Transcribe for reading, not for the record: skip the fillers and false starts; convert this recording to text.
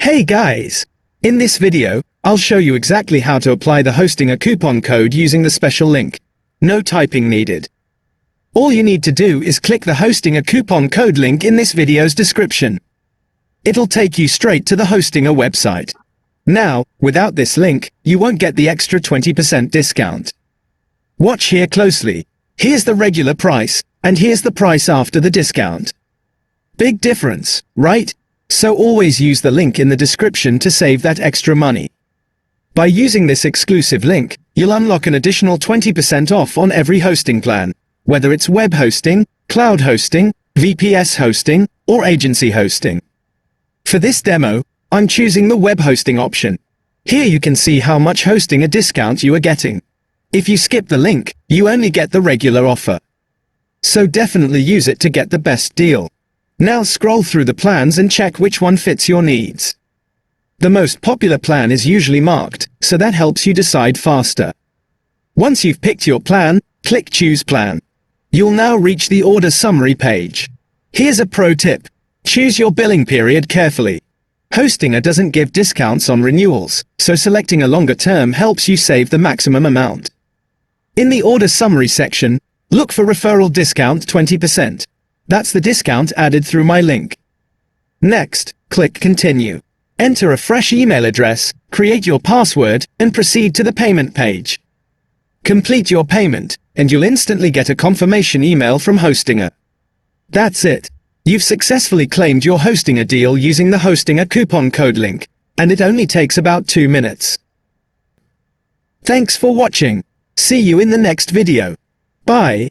Hey guys! In this video, I'll show you exactly how to apply the Hostinger coupon code using the special link. No typing needed. All you need to do is click the Hostinger coupon code link in this video's description. It'll take you straight to the Hostinger website. Now, without this link, you won't get the extra 20% discount. Watch here closely. Here's the regular price, and here's the price after the discount. Big difference, right? So always use the link in the description to save that extra money. By using this exclusive link, you'll unlock an additional 20% off on every hosting plan, whether it's web hosting, cloud hosting, VPS hosting, or agency hosting. For this demo, I'm choosing the web hosting option. Here you can see how much Hostinger discount you are getting. If you skip the link, you only get the regular offer. So definitely use it to get the best deal. Now scroll through the plans and check which one fits your needs. The most popular plan is usually marked, so that helps you decide faster. Once you've picked your plan, click Choose Plan. You'll now reach the order summary page. Here's a pro tip. Choose your billing period carefully. Hostinger doesn't give discounts on renewals, so selecting a longer term helps you save the maximum amount. In the order summary section, look for referral discount 20%. That's the discount added through my link. Next, click Continue. Enter a fresh email address, create your password, and proceed to the payment page. Complete your payment, and you'll instantly get a confirmation email from Hostinger. That's it. You've successfully claimed your Hostinger deal using the Hostinger coupon code link, and it only takes about 2 minutes. Thanks for watching. See you in the next video. Bye.